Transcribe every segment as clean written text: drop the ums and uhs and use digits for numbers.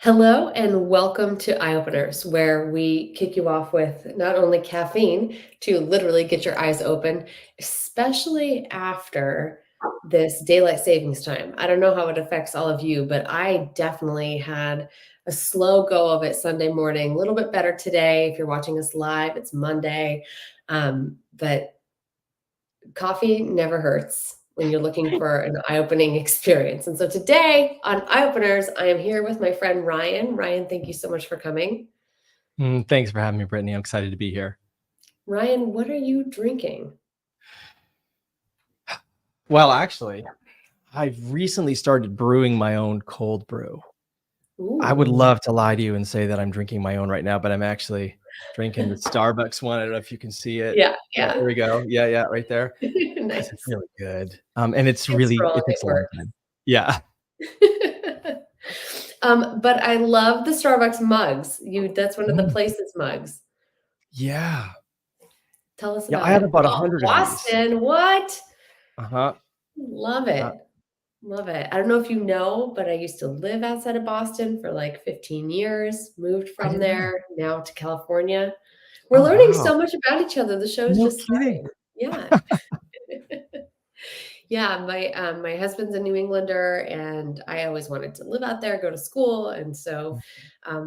Hello and welcome to Eye Openers, where we kick you off with not only caffeine to literally get your eyes open, especially after this daylight savings time. I don't know how it affects all of you, but I definitely had a slow go of it Sunday morning. A little bit better today. If you're watching us live, it's Monday. But coffee never hurts when you're looking for an eye-opening experience. And so today on Eye Openers, I am here with my friend Ryan. Ryan, thank you so much for coming. Thanks for having me, Brittany. I'm excited to be here. Ryan, what are you drinking? Well, actually, I've recently started brewing my own cold brew. I would Ooh, love to lie to you and say that I'm drinking my own right now, but I'm actually drinking the Starbucks one. I don't know if you can see it. yeah, Yeah, yeah. there we go. Yeah, right there. It's Nice. really good. And It's strong, it it takes a long works. time. Yeah. But I love the Starbucks mugs. That's one of the Mm, places mugs. yeah. Tell us Yeah, I about have it. about Oh, 100 of these. Boston, what? Uh-huh. Love Uh, it. Love it. I don't know if you know, but I used to live outside of Boston for like 15 years, moved I from didn't know. there, now to California. We're Oh, learning wow. so much about each other. The show's No just kidding. starting. Yeah. Yeah, my husband's a New Englander, and I always wanted to live out there, go to school, and so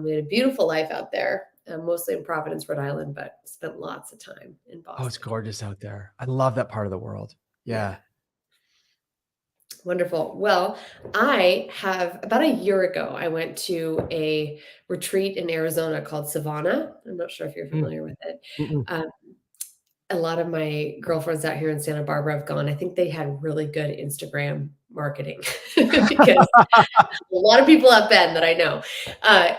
we had a beautiful life out there, mostly in Providence, Rhode Island, but spent lots of time in Oh, it's Boston. gorgeous out there. I love that part of the world. Yeah. Yeah. Wonderful. Well, I have about a year ago, I went to a retreat in Arizona called Savannah. I'm not sure if you're Mm, familiar with it. mm-mm. Um, a lot of my girlfriends out here in Santa Barbara have gone. I think they had really good Instagram marketing because a lot of people have been that I know.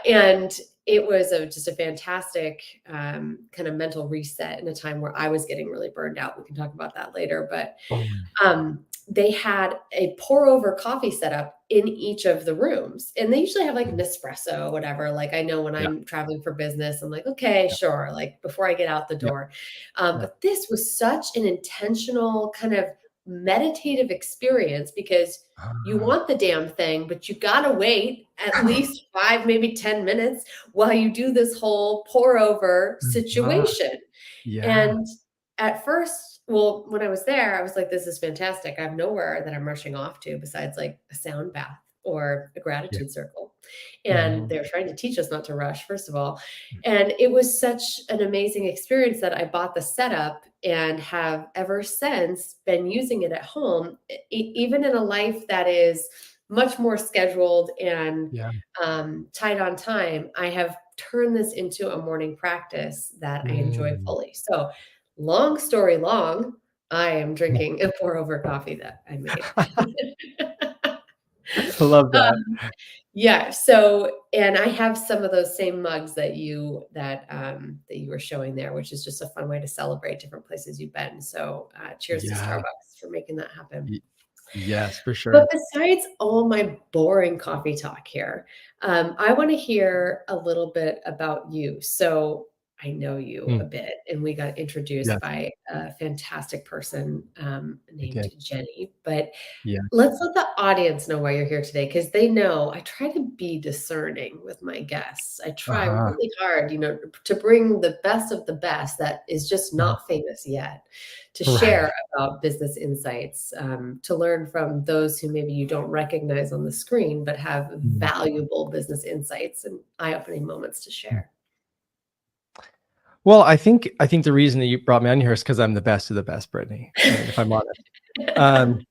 And it was just a fantastic kind of mental reset in a time where I was getting really burned out. We can talk about that later. But Mm. they had a pour over coffee setup in each of the rooms. And they usually have like Mm. Nespresso or whatever. Like I know when Yeah, I'm traveling for business, I'm like, okay, yeah, sure. Like before I get out the yeah, door. yeah. But this was such an intentional kind of meditative experience because you Ah, want the damn thing, but you gotta wait at least 5, maybe 10 minutes while you do this whole pour over uh-huh. situation. Yeah, And at first, well, when I was there, I was like, this is fantastic. I have nowhere that I'm rushing off to besides like a sound bath or a yeah. gratitude circle. And Mhm. they're trying to teach us not to rush, first of all. And it was such an amazing experience that I bought the setup and have ever since been using it at home, even in a life that is much more scheduled and Yeah. tight on time. I have turned this into a morning practice that I enjoy Mm. fully. So, long story long, I am drinking a pour over coffee that I made. I love that. Yeah, so and I have some of those same mugs that you were showing there, which is just a fun way to celebrate different places you've been. So, cheers to Yeah. Starbucks for making that happen. Y yes, for But sure. besides all my boring coffee talk here, I wanna hear a little bit about you. So, I know you a Mm. bit, and we got introduced Yes, by a fantastic person, you named did. Jenny, but Yeah. let's let the audience know why you're here today, because they know I try to be discerning with my guests. I try Uh-huh. really hard, to bring the best of the best that is just Mhm. not famous yet, to share Right. about business insights, to learn from those who maybe you don't recognize on the screen, but have Mm. valuable business insights and eye-opening moments to Mm. share. Well, I think the reason that you brought me on here is because 'cause I'm the best of the best, Brittany, I mean, if I'm honest. Um,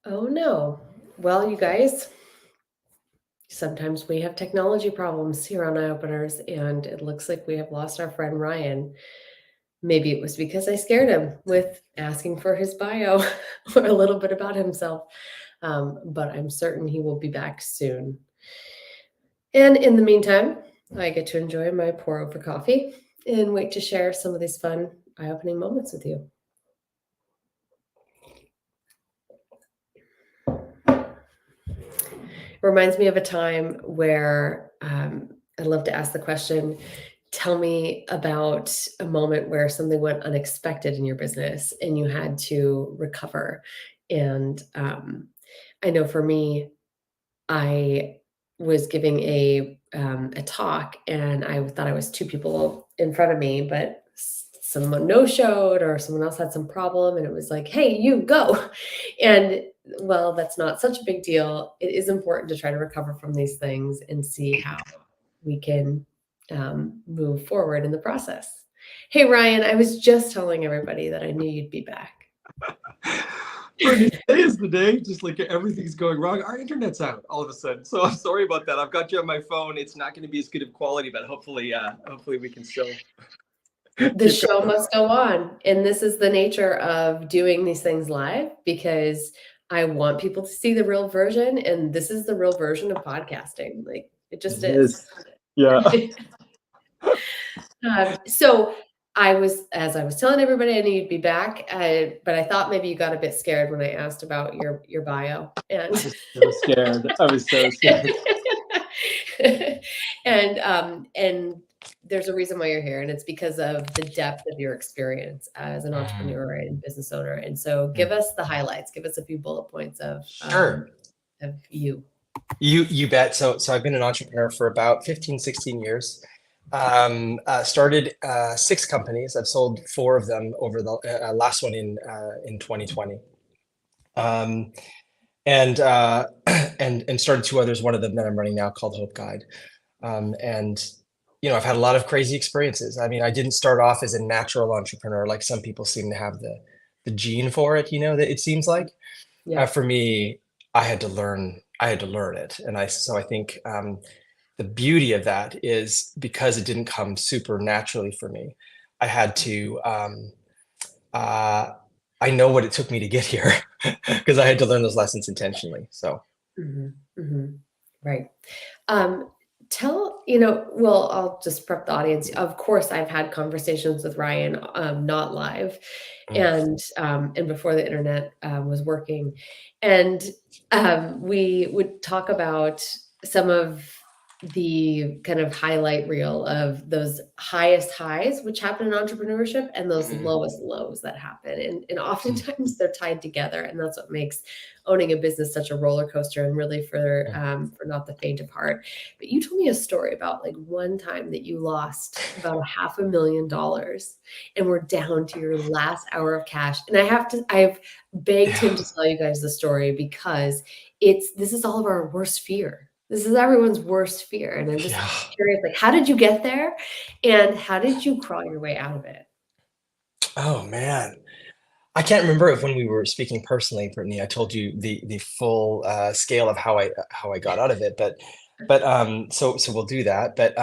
Oh no. Well, you guys, sometimes we have technology problems here on Eye Openers, and it looks like we have lost our friend Ryan. Maybe it was because I scared him with asking for his bio or a little bit about himself. But I'm certain he will be back soon. And in the meantime, I get to enjoy my pour over coffee and wait to share some of these fun, eye opening moments with you. Reminds me of a time where I'd love to ask the question, tell me about a moment where something went unexpected in your business and you had to recover. And I know for me, I was giving a talk, and I thought I was 2 people in front of me, but someone no-showed or someone else had some problem, and it was like, "Hey, you go." And, well, that's not such a big deal. It is important to try to recover from these things and see how we can, move forward in the process. Hey, Ryan, I was just telling everybody that I knew you'd be back. Brittany, today is the day. Just like everything's going wrong. Our internet's out all of a sudden. So I'm sorry about that. I've got you on my phone. It's not going to be as good of quality, but hopefully we can still The keep show going. must go on, and this is the nature of doing these things live because I want people to see the real version, and this is the real version of podcasting, like, it just It is. is. Yeah. So as I was telling everybody I knew you'd be back, but I thought maybe you got a bit scared when I asked about your bio, I and was so scared. I was so scared. and there's a reason why you're here, and it's because of the depth of your experience as an Mm, entrepreneur and business owner. And so mm. give us the highlights, give us a few bullet points Sure. of you. You bet. So I've been an entrepreneur for about 15, 16 years. Started 6 companies. I've sold 4 of them over the last one in 2020. Um, and and started 2 others. One of them that I'm running now called Hope Guide. And I've had a lot of crazy experiences. I mean, I didn't start off as a natural entrepreneur like some people seem to have the gene for it. That it seems like. Yeah. For me, I had to learn. I had to learn it, and I think the beauty of that is because it didn't come super naturally for me. I had to. Uh, I know what it took me to get here because I had to learn those lessons intentionally. So. Mhm, mhm. Right. Um, well, I'll just prep the audience. Of course, I've had conversations with Ryan, not live, Mm. and before the internet was working, and we would talk about some of the kind of highlight reel of those highest highs, which happen in entrepreneurship, and those Mhm. lowest lows that happen, and Mm. oftentimes they're tied together, and that's what makes owning a business such a roller coaster, and really Mm. for not the faint of heart. But you told me a story about like one time that you lost about a $500,000 and were down to your last hour of cash. And I've begged him Yeah. to tell you guys the story because this is all of our worst fear. This is everyone's worst fear. And I'm just Yeah. curious, like, how did you get there? And how did you crawl your way out of it? Oh man. I can't remember if when we were speaking personally, Brittany, I told you the full scale of how I got out of it, but we'll do that. But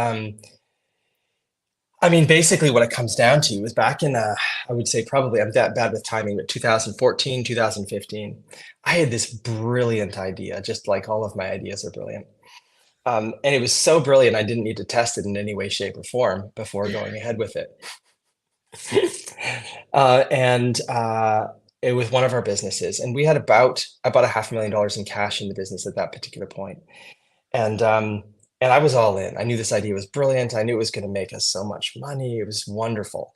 I mean, basically, what it comes down to is back in I would say probably I'm that bad with timing, but 2014, 2015, I had this brilliant idea, just like all of my ideas are brilliant. And it was so brilliant, I didn't need to test it in any way, shape, or form before going ahead with it. And it was one of our businesses, and we had about a $500,000 in cash in the business at that particular point. And and I was all in. I knew this idea was brilliant. I knew it was going to make us so much money. It was wonderful.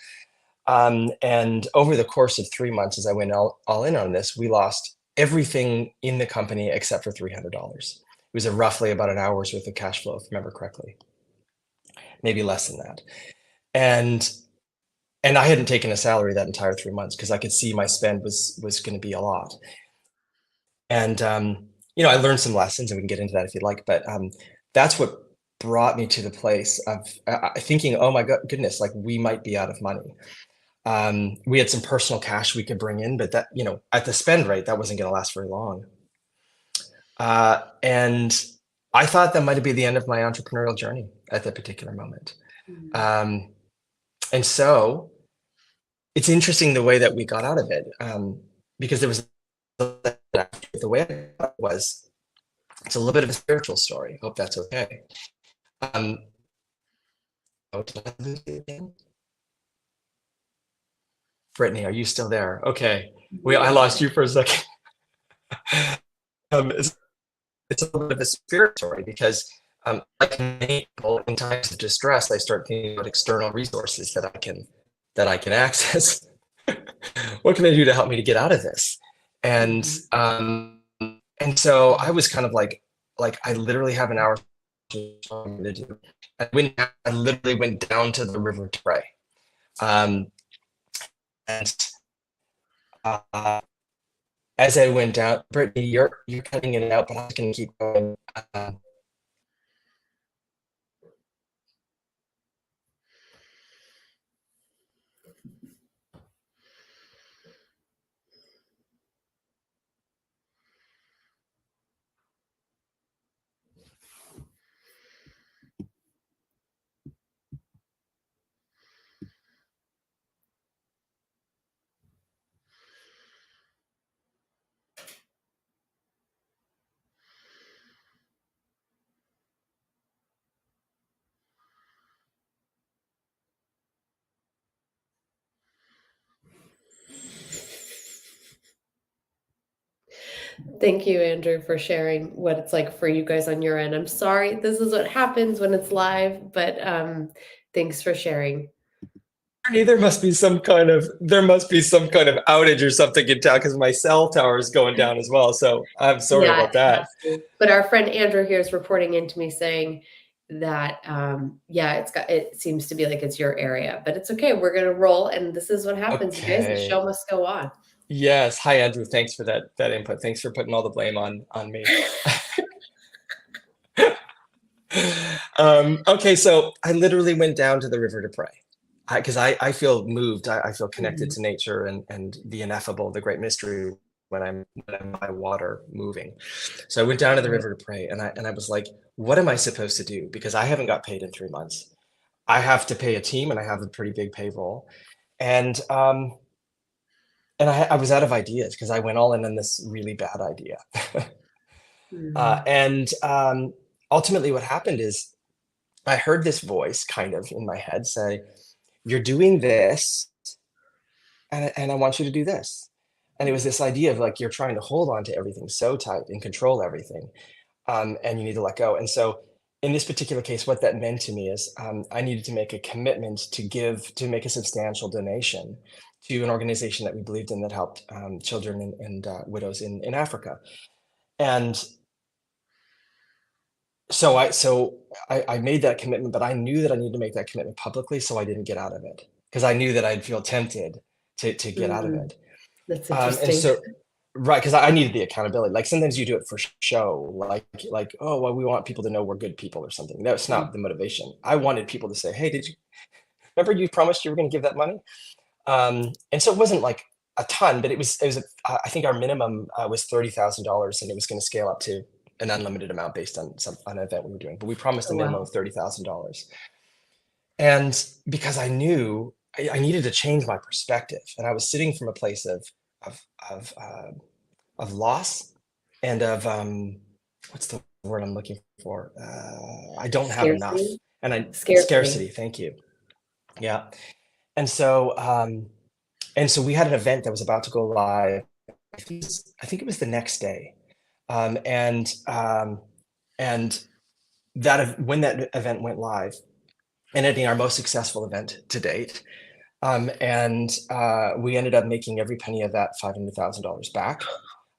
And over the course of 3 months, as I went all in on this, we lost everything in the company except for $300. It was roughly about an hour's worth of cash flow, if I remember correctly, maybe less than that. And and I hadn't taken a salary that entire 3 months because I could see my spend was going to be a lot. And I learned some lessons, and we can get into that if you'd like. But that's what brought me to the place of thinking, oh my goodness, like we might be out of money. We had some personal cash we could bring in, but that at the spend rate, that wasn't going to last very long. And I thought that might be the end of my entrepreneurial journey at that particular moment. Mm. Um, and so it's interesting the way that we got out of it, because there was the way it was. It's a little bit of a spiritual story. Hope that's okay. Um, oh, did I lose you again? Brittany, are you still there? Okay. I lost Yeah. you for a second. It's a little bit of a spirit story because, like many people in times of distress, I start thinking about external resources that I can access. What can I do to help me to get out of this? And Mhm. and so I was kind of like I literally have an hour to do. I literally went down to the river to pray. Um, and uh, as I went down, Brittany, you're cutting it out, but I can keep going. Uh, Thank you, Andrew, for sharing what it's like for you guys on your end. I'm sorry, this is what happens when it's live, but thanks for sharing. there must be some kind of outage or something in town because my cell tower is going down as well. So I'm sorry Yeah, it about that. has to. But our friend Andrew here is reporting into me saying that yeah, it seems to be like it's your area, but it's okay. We're gonna roll, and this is what happens, you guys. The Okay. show must go on. Yes. Hi, Andrew. Thanks for that input. Thanks for putting all the blame on me. Okay, so I literally went down to the river to pray because I feel moved. I feel connected Mhm. to nature and the ineffable, the great mystery when I'm by water moving. So I went down to the Right. river to pray, and I was like, what am I supposed to do? Because I haven't got paid in 3 months. I have to pay a team, and I have a pretty big payroll, and I was out of ideas because I went all in on this really bad idea. Mhm. And ultimately, what happened is I heard this voice kind of in my head say, "You're doing this, and I want you to do this." And it was this idea of like you're trying to hold on to everything so tight and control everything, and you need to let go. And so, in this particular case, what that meant to me is I needed to make a commitment to make a substantial donation to an organization that we believed in that helped children and widows in Africa. And so I made that commitment, but I knew that I needed to make that commitment publicly so I didn't get out of it because I knew that I'd feel tempted to get out of Mm. it. That's And interesting. so right, because I needed the accountability. Like sometimes you do it for show, like oh well, we want people to know we're good people or something. That's Mm. not the motivation. I wanted people to say, hey, did you remember you promised you were going to give that money? And so it wasn't like a ton, but I think our minimum was $30,000, and it was going to scale up to an unlimited amount based on an event we were doing. But we promised a Oh, minimum wow. of $30,000, and because I knew I needed to change my perspective, and I was sitting from a place of of uh, of loss and of what's the word I'm looking for? I don't have enough, Scarcity? and I Scarcity. scarcity. Thank you. Yeah, and so we had an event that was about to go live. I think it was the next day, um, and um, and when that event went live, and it being our most successful event to date, and we ended up making every penny of that $500,000 back,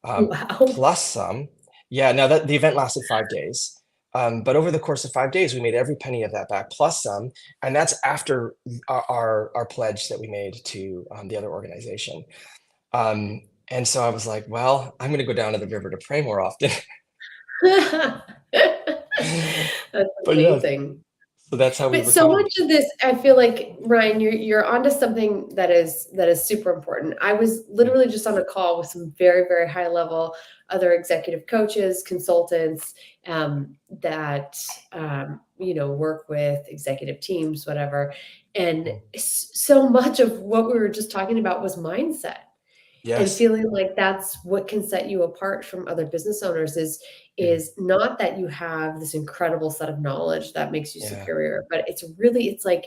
Wow. plus some. Yeah, now that the event lasted 5 days, but over the course of 5 days, we made every penny of that back plus some, and that's after our pledge that we made to the other organization. And so I was like, well, I'm going to go down to the river to pray more often. That's But yes, amazing. So that's how we But so recovered. much of this, I feel like, Ryan, you're onto something that is super important. I was Mm, literally just on a call with some very, very high level other executive coaches, consultants, that work with executive teams, whatever. And mm. so much of what we were just talking about was mindset and Yes. feeling like that's what can set you apart from other business owners is Mm, is not that you have this incredible set of knowledge that makes you yeah. superior, but it's like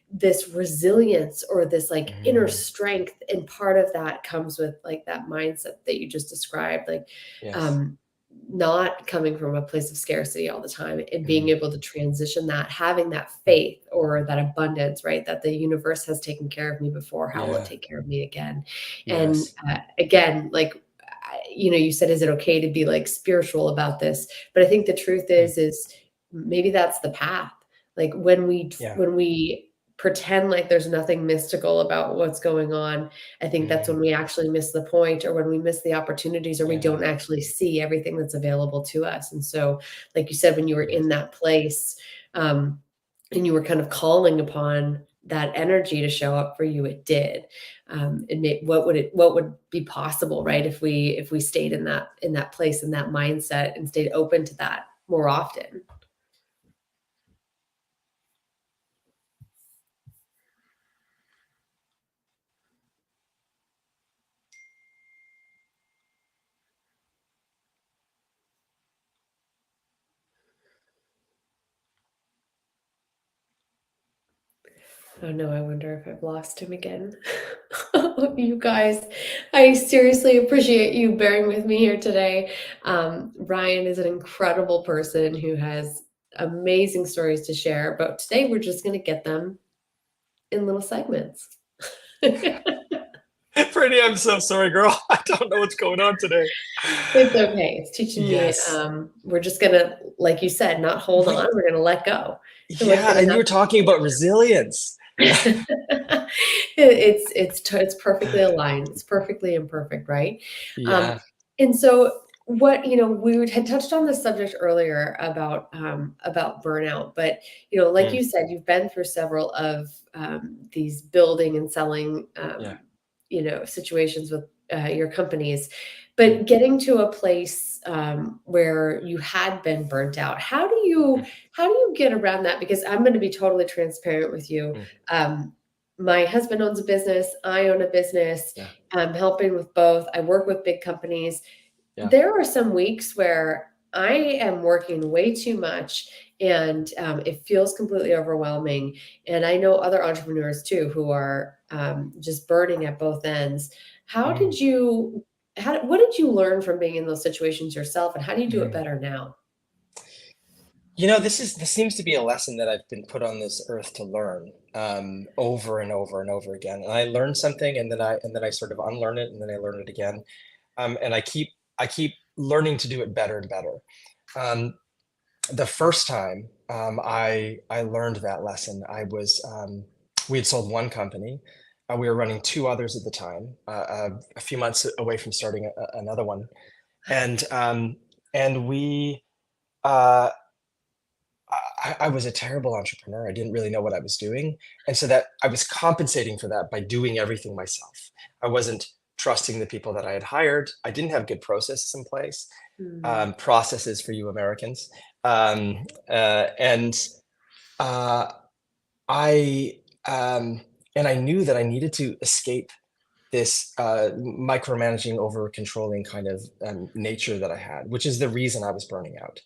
this resilience or this like inner Mm, strength, and part of that comes with like that mindset that you just described, like yes. um not coming from a place of scarcity all the time and being Mm, able to transition that, having that mm. faith or that abundance, right? That the universe has taken care of me before, how will it Yeah. take care of me again? And Yes. again, like you said, is it okay to be like spiritual about this? But I think the truth Mm, is maybe that's the path. Like yeah. when we pretend like there's nothing mystical about what's going on, I think that's when Mm, we actually miss the point, or when we miss the opportunities, or we yeah. don't actually see everything that's available to us. And so, like you said, when you were Yes. in that place, um, and you were kind of calling upon that energy to show up for you, it did. What would be possible, right, if we stayed in that place, in that mindset, and stayed open to that more often. Oh no, I wonder if I've lost him again. You guys, I seriously appreciate you bearing with me here today. Ryan is an incredible person who has amazing stories to share, but today we're just going to get them in little segments. Brittany, I'm so sorry, girl. I don't know what's going on today. It's okay. It's teaching me, Yes. we're just gonna, like you said, not hold on, We, we're gonna let go. So what's yeah, gonna and you were happen talking about resilience. it's perfectly aligned. It's perfectly imperfect, right? Um, Yeah. and so what we had touched on this subject earlier about burnout, but like Mm, you said, you've been through several of these building and selling yeah. situations with your companies, Mm, but getting to a place where you had been burnt out. mm, How do you get around that? Because I'm going to be totally transparent with you. mm, My husband owns a business. I own a business. yeah. I'm helping with both. I work with big companies. Yeah. There are some weeks where I am working way too much, and it feels completely overwhelming. And I know other entrepreneurs too who are just burning at both ends. How Mm, did you, what did you learn from being in those situations yourself, and how do you do it mm. better now? This seems to be a lesson that I've been put on this earth to learn, over and over and over again. And I learn something, and then I sort of unlearn it, and then I learn it again. And I keep learning to do it better and better. Um, the first time I learned that lesson, we had sold one company. We were running two others at the time, a few months away from starting another one, and we. Uh, I was a terrible entrepreneur. I didn't really know what I was doing. And so that I was compensating for that by doing everything myself. I wasn't trusting the people that I had hired. I didn't have good processes in place, Mhm. processes for you Americans. And uh, I, um, and I knew that I needed to escape this micromanaging, over controlling kind of nature that I had, which is the reason I was burning out.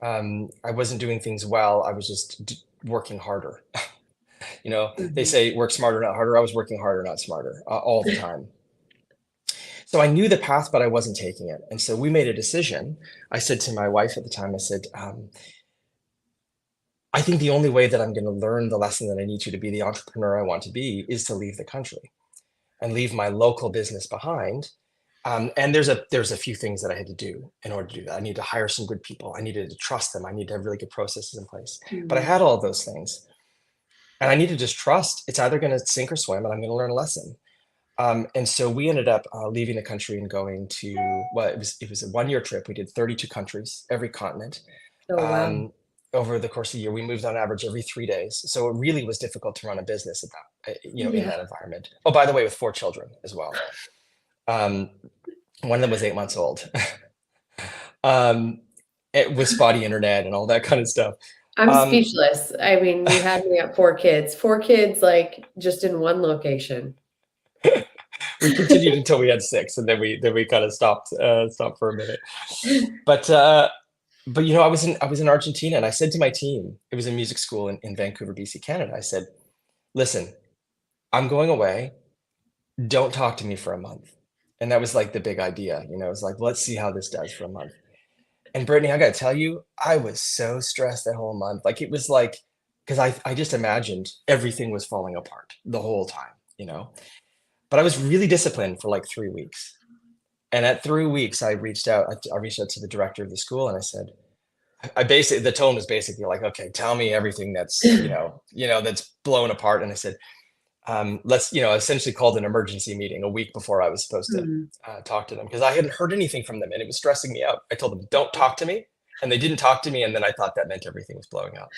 I wasn't doing things well. I was just working harder. They Mhm. say work smarter, not harder. I was working harder, not smarter, all the time. So I knew the path, but I wasn't taking it. And so we made a decision. I said to my wife at the time, I said, I think the only way that I'm going to learn the lesson that I need to be the entrepreneur I want to be is to leave the country and leave my local business behind. And there's a few things that I had to do in order to do that. I need to hire some good people. I needed to trust them. I need to have really good processes in place. But I Mhm. had all of those things, and I need to just trust it's either going to sink or swim, and I'm going to learn a lesson. And so we ended up leaving the country and going to, well, it was a 1 year trip. We did 32 countries, every continent. Oh, wow. Um, over the course of the year, we moved on average every 3 days. So it really was difficult to run a business at that, in Yeah. that environment. Oh, by the way, with 4 children as well. Um, one of them was 8 months old. Um, with spotty internet and all that kind of stuff. I'm Um, speechless. I mean, you had me at 4 kids. 4 kids, like, just in one location. we continued until we had 6, and then we kind of stopped for a minute. But I was in Argentina, and I said to my team, it was a music school in Vancouver, BC, Canada. I said, "Listen, I'm going away. Don't talk to me for a month." And that was like the big idea, it's like, let's see how this does for a month. And Brittany, I gotta tell you, I was so stressed that whole month. Like it was like, because I just imagined everything was falling apart the whole time. But I was really disciplined for like 3 weeks. And at 3 weeks, I reached out to the director of the school and I said, the tone was basically like, okay, tell me everything that's blown apart. And I said, let's, essentially called an emergency meeting a week before I was supposed to Mm. talk to them because I hadn't heard anything from them and it was stressing me out. I told them, don't talk to me. And they didn't talk to me. And then I thought that meant everything was blowing up.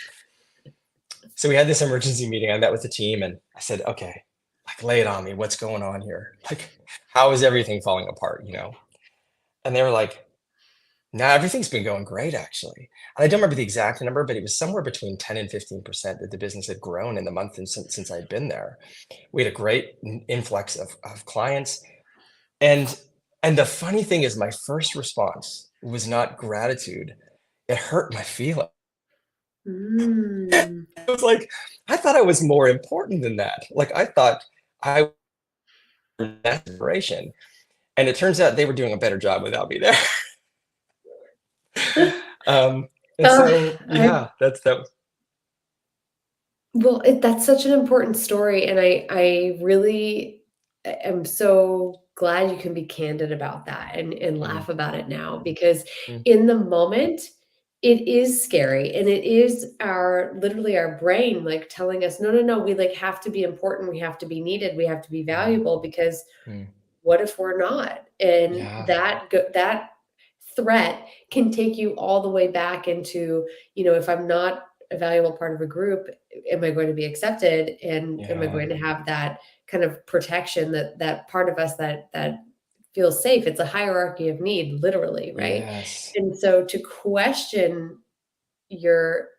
So we had this emergency meeting. I met with the team and I said, okay, like lay it on me. What's going on here? Like, how is everything falling apart? And they were like, no, everything's been going great, actually. And I don't remember the exact number, but it was somewhere between 10 and 15% that the business had grown in the month and since I'd been there. We had a great influx of clients. And and the funny thing is my first response was not gratitude. It hurt my feelings. Mm. I was like, I thought I was more important than that. Like I thought I was that inspiration. And it turns out they were doing a better job without me there. Um, and Oh, so I yeah, that well, that's such an important story, and I really am so glad you can be candid about that and mm, laugh about it now because mm, in the moment, it is scary, and it is our literally our brain, like, telling us, "No, no, no, we, like, have to be important, we have to be needed, we have to be mm, valuable because mm. what if we're not?" And Yeah, that threat can take you all the way back into, if I'm not a valuable part of a group, am I going to be accepted? And am I yeah, going to have that kind of protection that part of us that feels safe? It's a hierarchy of need, literally, right? yes. And so to question your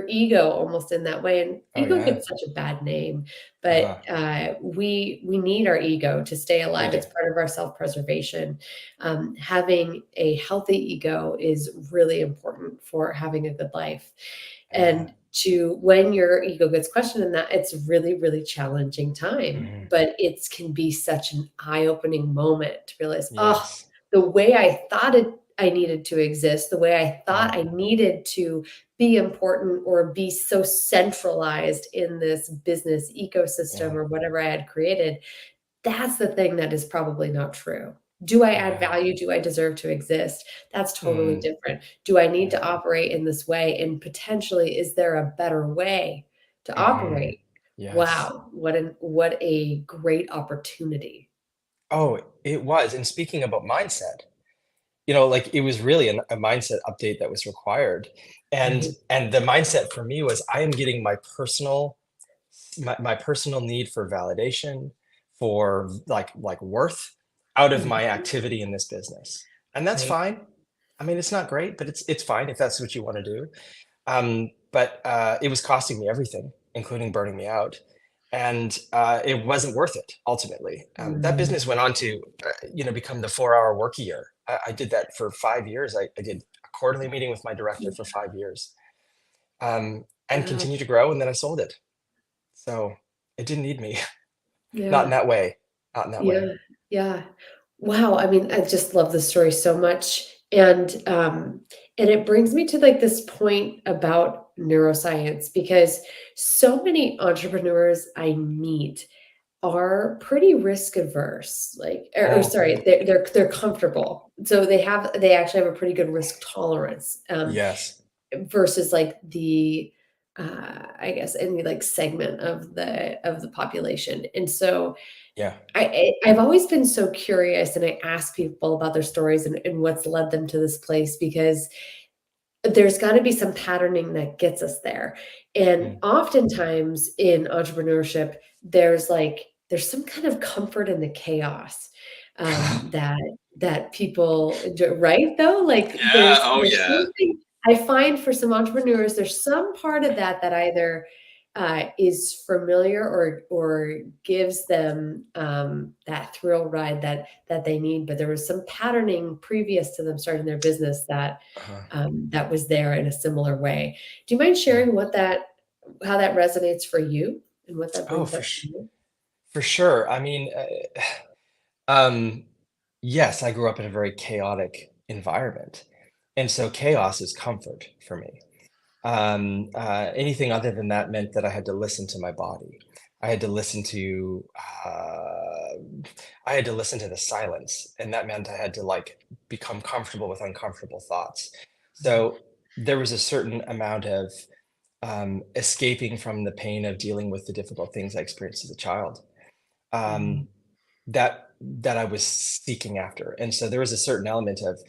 ego almost in that way, and Oh, ego yeah. gets such a bad name, but, Uh-huh. we need our ego to stay We alive. do. It's part of our self-preservation. Having a healthy ego is really important for having a good life, Yeah. and to when your ego gets questioned in that, it's really, really challenging time, Mhm. but it can be such an eye-opening moment to realize, "Oh, Yes. the way I thought I needed to exist, the way I thought Mm, I needed to be important or be so centralized in this business ecosystem yeah, or whatever I had created, that's the thing that is probably not true. Do I add yeah. value? Do I deserve to exist? That's totally Mm, different. Do I need yeah. to operate in this way? And potentially, is there a better way to Mhm. operate? Yes. Wow, what a great opportunity. Oh, it was, and speaking about mindset, like, it was really a mindset update that was required, and Right. and the mindset for me was, I am getting my personal need for validation, for, like, worth out of my Mhm. activity in this business, and that's Right. fine. I mean, it's not great, but it's fine if that's what you wanna do. But it was costing me everything, including burning me out, and it wasn't worth it ultimately. That Mm. business went on to, become the 4-hour work a year. I did that for 5 years. I did a quarterly meeting with my director for 5 years, and Wow. continued to grow, and then I sold it. So it didn't need me, not in Yeah. that way, not in that way. Yeah, yeah. Wow, I mean, I just love this story so much, and it brings me to, like, this point about neuroscience because so many entrepreneurs I meet are pretty risk averse, like or Oh, sorry, they're comfortable. So they actually have a pretty good risk tolerance, yes, versus, like, I guess, any, like, segment of the population, and so yeah, I've always been so curious, and I ask people about their stories and what's led them to this place because there's gotta be some patterning that gets us there, and Mm. oftentimes in entrepreneurship, there's some kind of comfort in the chaos, that people right, though? Like, Yeah, oh there's yeah. something I find for some entrepreneurs, there's some part of that that either, is familiar or gives them, that thrill ride that they need, but there was some patterning previous to them starting their business that Uh-huh. that was there in a similar way. Do you mind Yeah. sharing how that resonates for you and what that Oh, brings up for you? for sure. I mean, um, yes, I grew up in a very chaotic environment, and so chaos is comfort for me. Anything other than that meant that I had to listen to my body. I had to listen to, uh, I had to listen to the silence, and that meant I had to, like, become comfortable with uncomfortable thoughts. So, there was a certain amount of, escaping from the pain of dealing with the difficult things I experienced as a child, Mhm, um, that I was seeking after, and so there was a certain element of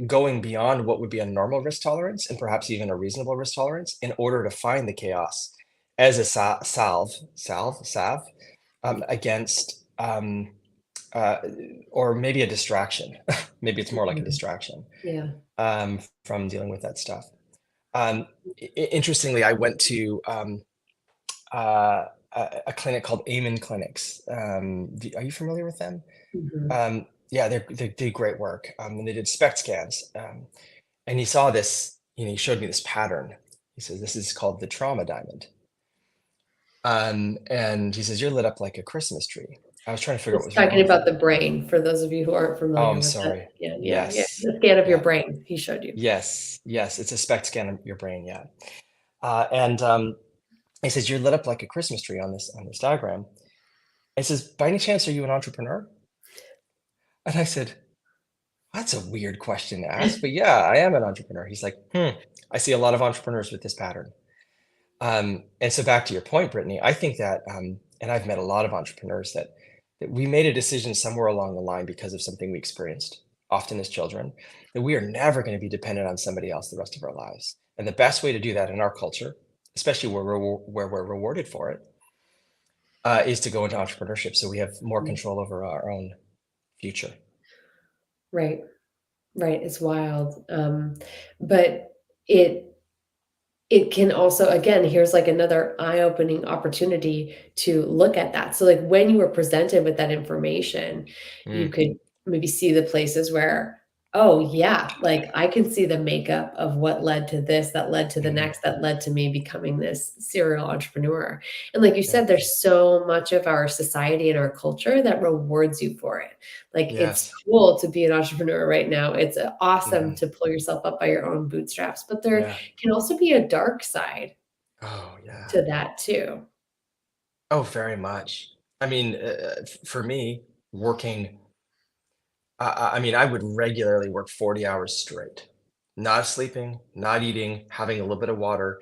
going beyond what would be a normal risk tolerance and perhaps even a reasonable risk tolerance in order to find the chaos as a salve against uh, or maybe a distraction. Maybe it's more like a mhm. distraction Yeah. from dealing with that stuff. Interestingly, I went to a clinic called Amen Clinics. Are you familiar with them? Mhm. Yeah, they do great work, and they did SPECT scans. And he saw this, he showed me this pattern. He says, "This is called the trauma diamond." And he says, "You're lit up like a Christmas tree." I was trying to figure out It's what was wrong talking with about me. the brain for those of you who aren't Oh, familiar I'm with that. sorry. Yeah, yeah, yeah. Yes. The scan of your Yeah. brain he showed you. Yes. Yes. It's a SPECT scan of your brain. Yeah. And he says, "You're lit up like a Christmas tree on this diagram." He says, "By any chance, are you an entrepreneur?" And I said, "That's a weird question to ask, but yeah, I am an entrepreneur." He's like, I see a lot of entrepreneurs with this pattern." And so back to your point, Brittany, I think that, and I've met a lot of entrepreneurs that we made a decision somewhere along the line because of something we experienced, often as children, that we are never going to be dependent on somebody else the rest of our lives. And the best way to do that in our culture, especially where we're rewarded for it, is to go into entrepreneurship, so we have more Mm. control over our own future. Right, right, it's wild, but it it can also again, here's, like, another eye-opening opportunity to look at that. So, like, when you were presented with that information, you Mm, could maybe see the places where, "Oh, yeah, like, I can see the makeup of what led to this, that led to the mhm, next, that led to me becoming this serial entrepreneur." And like you yeah. said, there's so much of our society and our culture that rewards you for it. Like, it's Yes. cool to be an entrepreneur right now. It's, awesome Mhm, to pull yourself up by your own bootstraps, but there yeah. can also be a dark side Oh, yeah. to that too. Oh, very much. I mean, for me, working, I mean, I would regularly work 40 hours straight, not sleeping, not eating, having a little bit of water.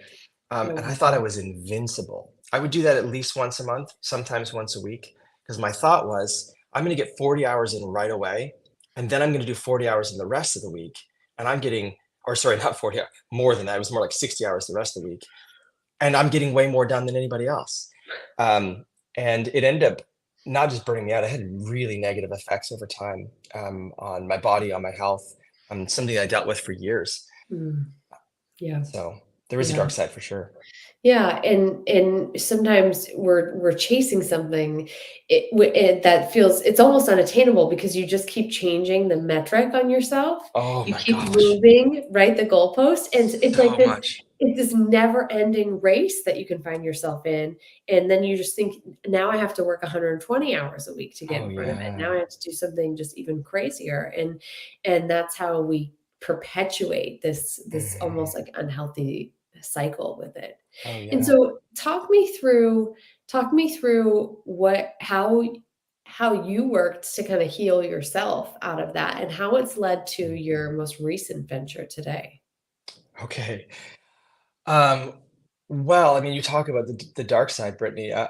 Oh, And I thought I wow. was invincible. I would do that at least once a month, sometimes once a week, because my thought was, I'm going to get 40 hours in right away. And then I'm going to do 40 hours in the rest of the week. And I'm getting, or sorry, not 40 hours, more than that. It was more like 60 hours the rest of the week. And I'm getting way more done than anybody else. Um, and it ended up not just burning me out, it had really negative effects over time, on my body, on my health, something I dealt with for years. Mm, yeah, So there is a yeah. dark side for sure. Yeah, and sometimes we're chasing something that feels it's almost unattainable because you just keep changing the metric on yourself. Oh You my keep gosh, moving, right, the goalpost, and so much. it's this never-ending race that you can find yourself in, and then you just think, "Now I have to work 120 hours a week to get Oh in front of it. Now yeah. I have to do something just even crazier," and that's how we perpetuate this almost, Mhm. like, unhealthy cycle with it. Oh And yeah. so talk me through what how you worked to kinda heal yourself out of that and how it's led to Mm. your most recent venture today. Okay. Um, well, I mean, you talk about the dark side, Brittany. I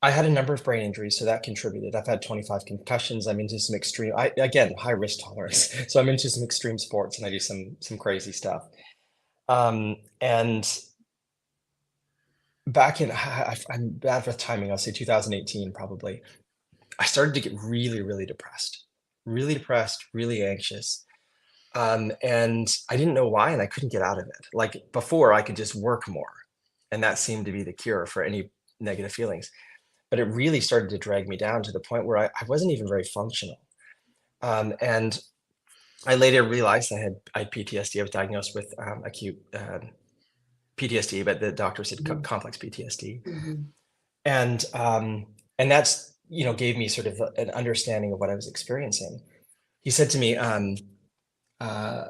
I had a number of brain injuries, so that contributed. I've had 25 concussions. I'm into some extreme, again, high risk tolerance. So I'm into some extreme sports and I do some crazy stuff. And back in, I'm bad with timing. I'll say 2018 probably. I started to get really, really depressed, really anxious. And I didn't know why, and I couldn't get out of it. Like before, I could just work more, and that seemed to be the cure for any negative feelings. But it really started to drag me down to the point where I wasn't even very functional. And I later realized I had PTSD. I was diagnosed with acute PTSD, but the doctor said Mhm, complex PTSD. mhm. And and that's, gave me sort of an understanding of what I was experiencing. He said to me, uh,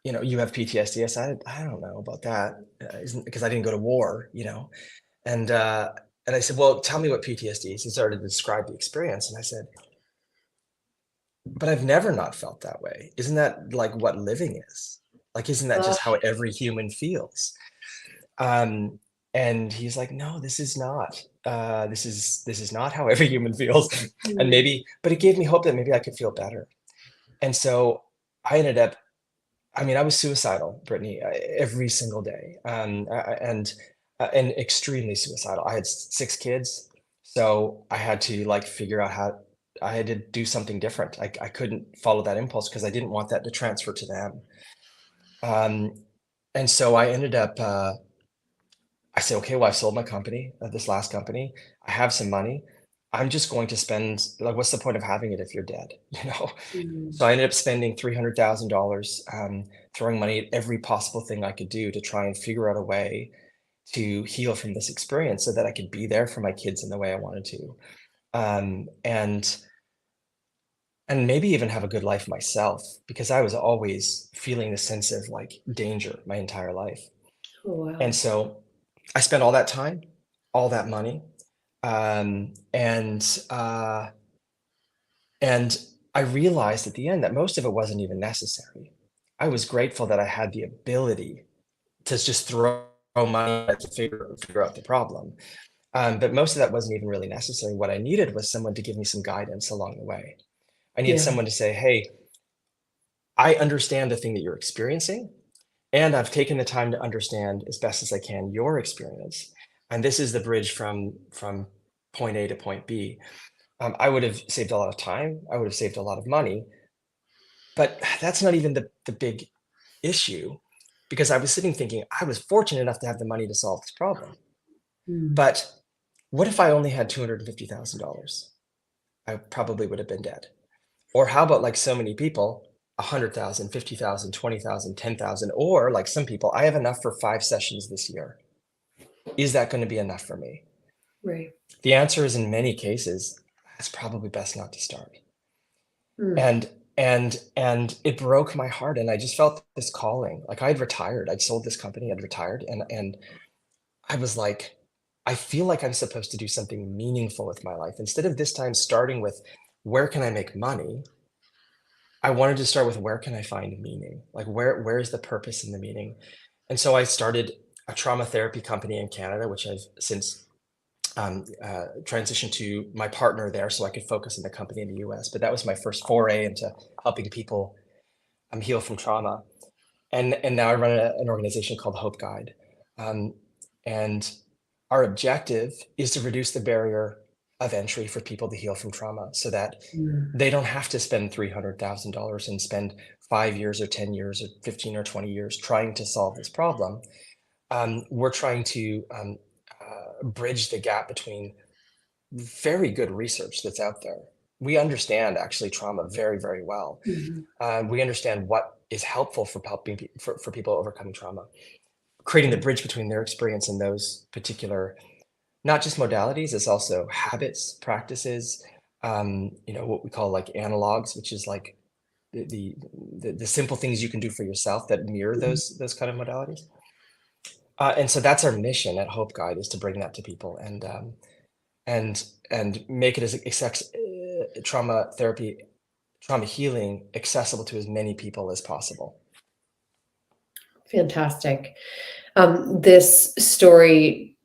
"You have PTSD." I said, "I don't know about that, because I didn't go to war." And and I said, "Well, tell me what PTSD is." He started to describe the experience, and I said, "But I've never not felt that way. Isn't that like what living is? Like, isn't that Uh, just how every human feels?" Um, and he's like, "No, this is not. This is not how every human feels." And mm, maybe, but it gave me hope that maybe I could feel better. And so I ended up. I mean, I was suicidal, Brittany, every single day, and extremely suicidal. I had 6 kids, so I had to like figure out how. I had to do something different. I couldn't follow that impulse because I didn't want that to transfer to them. Um, and so I ended up. I said, okay, well, I've sold my company, this last company. I have some money. I'm just going to spend, like, what's the point of having it if you're dead? You know? mm, So I ended up spending $300,000, throwing money at every possible thing I could do to try and figure out a way to heal from this experience so that I could be there for my kids in the way I wanted to. Um, and and maybe even have a good life myself because I was always feeling the sense of like danger my entire life. oh, And wow. so I spent all that time, all that money, um, and uh, and I realized at the end that most of it wasn't even necessary. I was grateful that I had the ability to just throw money at to figure out the problem. But most of that wasn't even really necessary. What I needed was someone to give me some guidance along the way. I needed Yeah. someone to say, "Hey, I understand the thing that you're experiencing, and I've taken the time to understand as best as I can your experience. And this is the bridge from point A to point B." I would have saved a lot of time. I would have saved a lot of money, but that's not even the big issue because I was sitting thinking I was fortunate enough to have the money to solve this problem. Mm, But what if I only had $250,000? I probably would have been dead. Or how about like so many people, 100,000, 50,000, 20,000, 10,000, or like some people, I have enough for 5 sessions this year. Is that going to be enough for me? right. The answer is in many cases, it's probably best not to start. Mm, And it broke my heart, and I just felt this calling. Like I'd retired, I'd sold this company, I'd retired, and I was like, I feel like I'm supposed to do something meaningful with my life. Instead of this time starting with where can I make money, I wanted to start with where can I find meaning? Like where's the purpose and the meaning? And so I started a trauma therapy company in Canada, which I've since transitioned to my partner there so I could focus on the company in the US. But that was my first foray into helping people heal from trauma. And now I run an organization called Hope Guide. Um, and our objective is to reduce the barrier of entry for people to heal from trauma so that mm, they don't have to spend $300,000 and spend 5 years or 10 years or 15 or 20 years trying to solve this problem. We're trying to bridge the gap between very good research that's out there. We understand actually trauma very, very well. mhm, We understand what is helpful for helping for people overcoming trauma, creating the bridge between their experience and those particular, not just modalities, it's also habits, practices, what we call like analogs, which is like the, the the simple things you can do for yourself that mirror mhm. those kind of modalities. And so that's our mission at Hope Guide is to bring that to people and make it as trauma therapy, trauma healing accessible to as many people as possible. Fantastic. This story,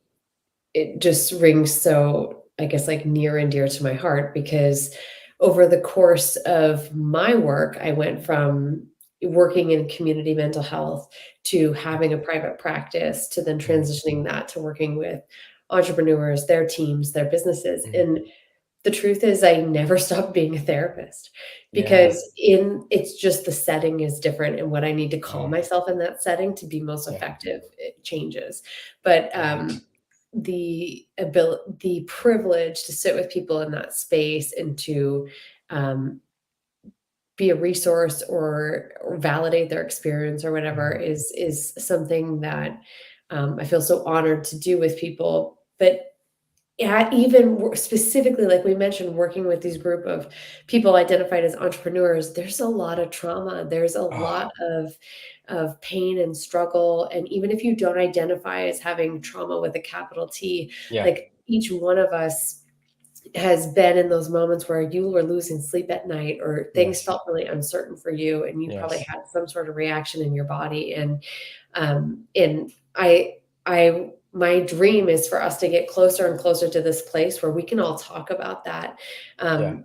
it just rings so I guess, like, near and dear to my heart because over the course of my work, I went from working in community mental health to Yeah. having a private practice to then Mhm, transitioning that to working with entrepreneurs, their teams, their businesses, mhm. and the truth is I never stopped being a therapist Yeah. because in it's just the setting is different and what I need to call Oh, myself in that setting to be most yeah. effective, it changes. But, Right. the privilege to sit with people in that space and to, um, be a resource or validate their experience or whatever Mhm. is something that, I feel so honored to do with people. But yeah, even specifically, like we mentioned, working with these group of people identified as entrepreneurs, there's a lot of trauma. There's a Oh, lot of pain and struggle. And even if you don't identify as having trauma with a capital T, yeah. like each one of us has been in those moments where you were losing sleep at night or things Yes. felt really uncertain for you and you probably Yes. had some sort of reaction in your body. And I my dream is for us to get closer and closer to this place where we can all talk about that. Yeah.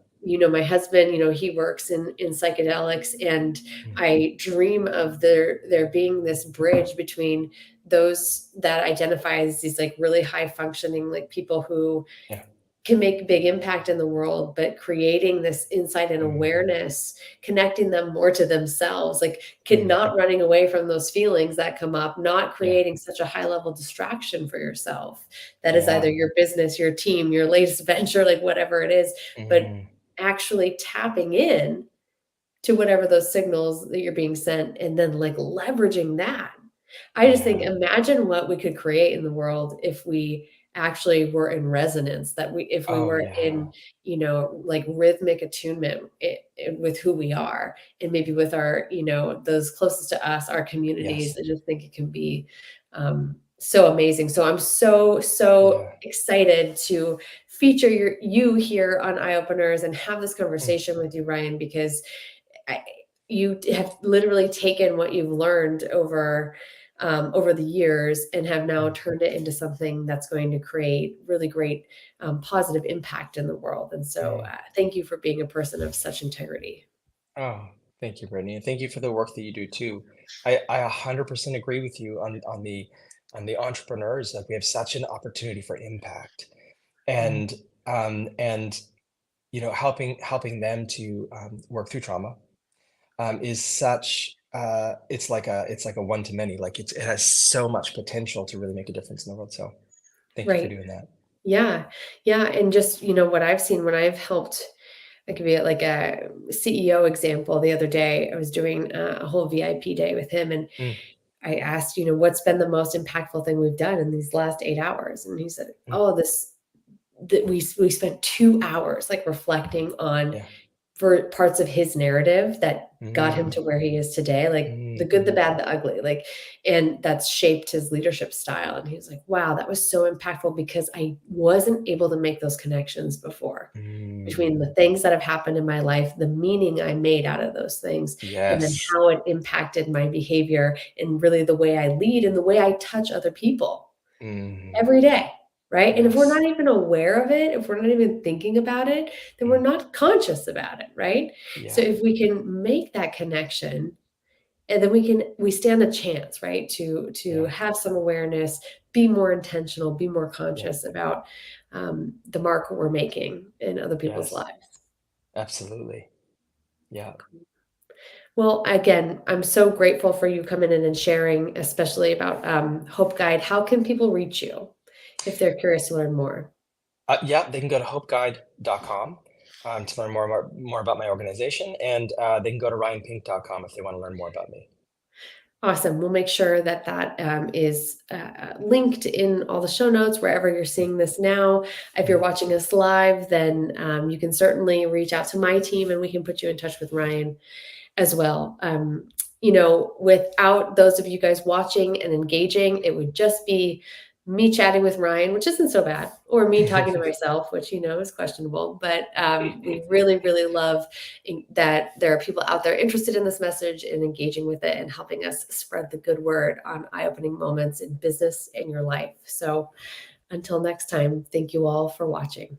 My husband, he works in psychedelics, and Mm. I dream of there being this bridge between those that identify as these like really high functioning like people who Yeah. can make a big impact in the world, but creating this insight and Mm. awareness, connecting them more to themselves, like Mm. not running away from those feelings that come up, not Yeah. creating such a high level distraction for yourself. That is either Yeah. your business, your team, your latest venture, like whatever it is, but Mm. actually tapping in to whatever those signals that you're being sent and then like leveraging that. I just think Yeah. imagine what we could create in the world if we actually were in resonance, that we if we Oh, were yeah. in, like rhythmic attunement with who we are and maybe with our, those closest to us, our communities. Yes. I just think it can be so amazing. So I'm so Yeah. excited to feature you here on Eye Openers and have this Mm. conversation with you, Ryan, because I, you have literally taken what you've learned over the years and have now Mm. turned it into something that's going to create really great positive impact in the world. And so, Mm. thank you for being a person of such integrity. Oh, thank you, Brittany, and thank you for the work that you do too. I 100% agree with you on the entrepreneurs. Like we have such an opportunity for impact, Mm. and and helping them to work through trauma is such it's like a one to many. Like it has so much potential to really make a difference in the world. So thank you for Right. doing that. Yeah. Yeah. And just, what I've seen when I've helped, I give you like a CEO example. The other day, I was doing a whole VIP day with him, and Mm, I asked, what's been the most impactful thing we've done in these last 8 hours? And he said, mm, oh, this that we spent 2 hours like reflecting on yeah. for parts of his narrative that got him Mm, to where he is today, like the mm, good, the bad, the ugly, like, and that's shaped his leadership style. And he was like, wow, that was so impactful because I wasn't able to make those connections before between mm. the things that have happened in my life, the meaning I made out of those things, and then Yes. how it impacted my behavior and really the way I lead and the way I touch other people Mm, every day, right? And if we're not yes. even aware of it, if we're not even thinking about it, then we're Mm, not conscious about it, right? So yeah. if we can make that connection, and then we stand a chance, right? To Yeah. have some awareness, be more intentional, be more Yeah. conscious about the mark we're making in other people's Yes. lives. Absolutely. Yeah. Well, again, I'm so grateful for you coming in and sharing, especially about Hope Guide. How can people reach you if they're curious to learn more? Yeah, they can go to hopeguide.com to learn more about my organization, and they can go to ryanpink.com if they want to learn more about me. Awesome. We'll make sure that is linked in all the show notes wherever you're seeing this now. If you're Mhm. watching us live, then you can certainly reach out to my team and we can put you in touch with Ryan as well. Without those of you guys watching and engaging, it would just be me chatting with Ryan, which isn't so bad, or me talking to myself, which is questionable. But we really, really love that there are people out there interested in this message and engaging with it and helping us spread the good word on eye-opening moments in business and your life. So Until next time, thank you all for watching.